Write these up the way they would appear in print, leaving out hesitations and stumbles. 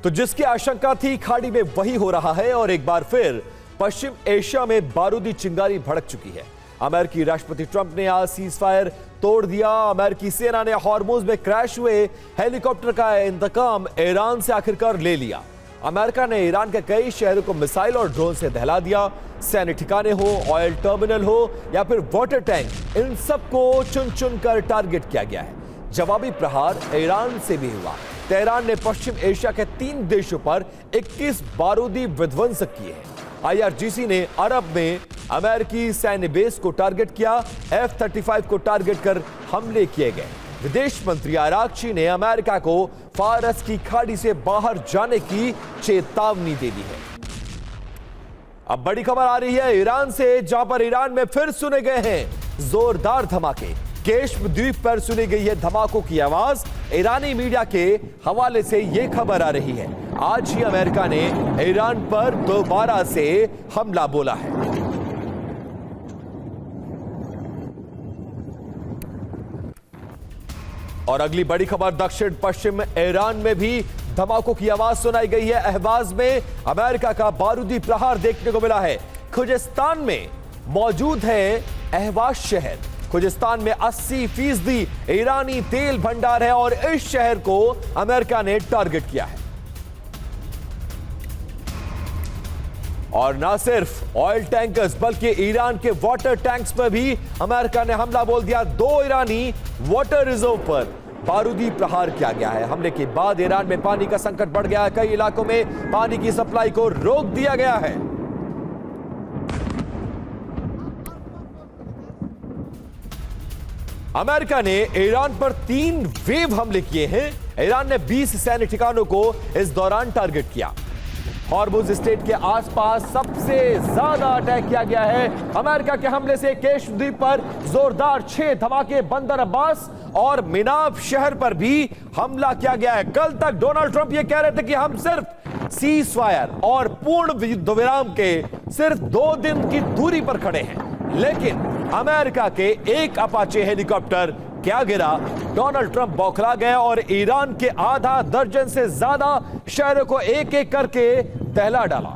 तो जिसकी आशंका थी खाड़ी में वही हो रहा है और एक बार फिर पश्चिम एशिया में बारूदी चिंगारी भड़क चुकी है। अमेरिकी राष्ट्रपति ट्रंप ने आज सीजफायर तोड़ दिया। अमेरिकी सेना ने हॉर्मुज में क्रैश हुए हेलीकॉप्टर का इंतकाम ईरान से आखिरकार ले लिया। अमेरिका ने ईरान के कई शहरों को मिसाइल और ड्रोन से दहला दिया। सैन्य ठिकाने हो, ऑयल टर्मिनल हो या फिर वाटर टैंक, इन सबको चुन चुन कर टारगेट किया गया है। जवाबी प्रहार ईरान से भी हुआ। तेहरान ने पश्चिम एशिया के 3 देशों पर 21 बारूदी विध्वंसक किए हैं। IRGC ने अरब में अमेरिकी सैन्य बेस को टारगेट किया। F-35 को टारगेट कर हमले किए गए। विदेश मंत्री आरागची ने अमेरिका को फारस की खाड़ी से बाहर जाने की चेतावनी दे दी है। अब बड़ी खबर आ रही है ईरान से, जहां पर ईरान में फिर सुने गए हैं जोरदार धमाके। केश्म द्वीप पर सुनी गई है धमाकों की आवाज। ईरानी मीडिया के हवाले से यह खबर आ रही है आज ही अमेरिका ने ईरान पर दोबारा से हमला बोला है। और अगली बड़ी खबर, दक्षिण पश्चिम ईरान में भी धमाकों की आवाज सुनाई गई है। अहवाज में अमेरिका का बारूदी प्रहार देखने को मिला है। खुजिस्तान में मौजूद है अहवाज शहर। खुजिस्तान में 80% ईरानी तेल भंडार है और इस शहर को अमेरिका ने टारगेट किया है। और ना सिर्फ ऑयल टैंकर्स बल्कि ईरान के वाटर टैंक्स पर भी अमेरिका ने हमला बोल दिया। 2 ईरानी वाटर रिजर्व पर बारूदी प्रहार किया गया है। हमले के बाद ईरान में पानी का संकट बढ़ गया है। कई इलाकों में पानी की सप्लाई को रोक दिया गया है। अमेरिका ने ईरान पर 3 वेव हमले किए हैं। ईरान ने 20 सैन्य ठिकानों को इस दौरान टारगेट किया। हॉर्मुज स्ट्रेट के आसपास सबसे ज्यादा अटैक किया गया है। अमेरिका के हमले से केश्म द्वीप पर जोरदार 6 धमाके, बंदर अब्बास और मिनाब शहर पर भी हमला किया गया है। कल तक डोनाल्ड ट्रंप ये कह रहे थे कि हम सिर्फ सीज फायर और पूर्ण युद्ध विराम के सिर्फ 2 दिन की दूरी पर खड़े हैं, लेकिन अमेरिका के एक अपाचे हेलीकॉप्टर क्या गिरा, डोनाल्ड ट्रंप बौखला गए और ईरान के आधा दर्जन से ज्यादा शहरों को एक एक करके दहला डाला।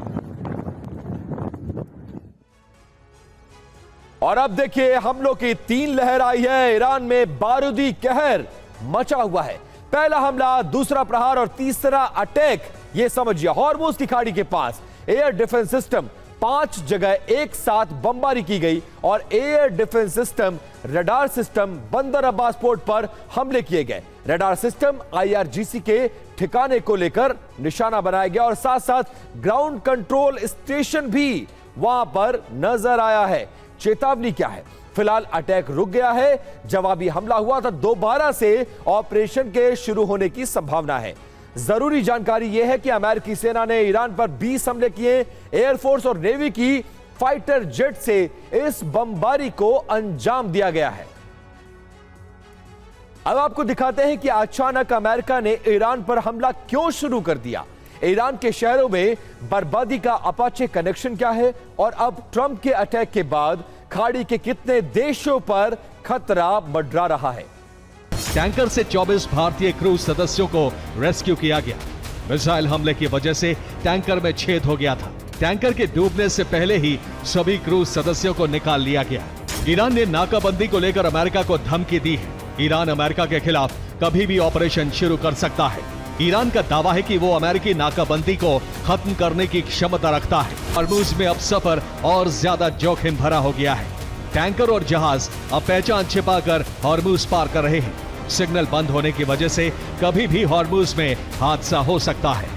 और अब देखिए हमलों की 3 लहर आई है। ईरान में बारूदी कहर मचा हुआ है। पहला हमला, दूसरा प्रहार और तीसरा अटैक, ये समझिए हॉर्मुज की खाड़ी के पास एयर डिफेंस सिस्टम 5 जगह एक साथ बमबारी की गई और air defence system, radar system, बंदर अब्बास पोर्ट पर हमले किए गए। रडार सिस्टम IRGC के ठिकाने को लेकर निशाना बनाया गया और साथ साथ ग्राउंड कंट्रोल स्टेशन भी वहां पर नजर आया है। चेतावनी क्या है? फिलहाल अटैक रुक गया है। जवाबी हमला हुआ था। दोबारा से ऑपरेशन के शुरू होने की संभावना है। जरूरी जानकारी यह है कि अमेरिकी सेना ने ईरान पर 20 हमले किए। एयरफोर्स और नेवी की फाइटर जेट से इस बमबारी को अंजाम दिया गया है। अब आपको दिखाते हैं कि अचानक अमेरिका ने ईरान पर हमला क्यों शुरू कर दिया। ईरान के शहरों में बर्बादी का अपाचे कनेक्शन क्या है और अब ट्रंप के अटैक के बाद खाड़ी के कितने देशों पर खतरा मंडरा रहा है। टैंकर से 24 भारतीय क्रूज सदस्यों को रेस्क्यू किया गया। मिसाइल हमले की वजह से टैंकर में छेद हो गया था। टैंकर के डूबने से पहले ही सभी क्रूज सदस्यों को निकाल लिया गया। ईरान ने नाकाबंदी को लेकर अमेरिका को धमकी दी है। ईरान अमेरिका के खिलाफ कभी भी ऑपरेशन शुरू कर सकता है। ईरान का दावा है कि वो अमेरिकी नाकाबंदी को खत्म करने की क्षमता रखता है। हॉर्मुज में अब सफर और ज्यादा जोखिम भरा हो गया है। टैंकर और जहाज अब पहचान छिपाकर हॉर्मुज पार कर रहे हैं। सिग्नल बंद होने की वजह से कभी भी हॉर्मुज में हादसा हो सकता है।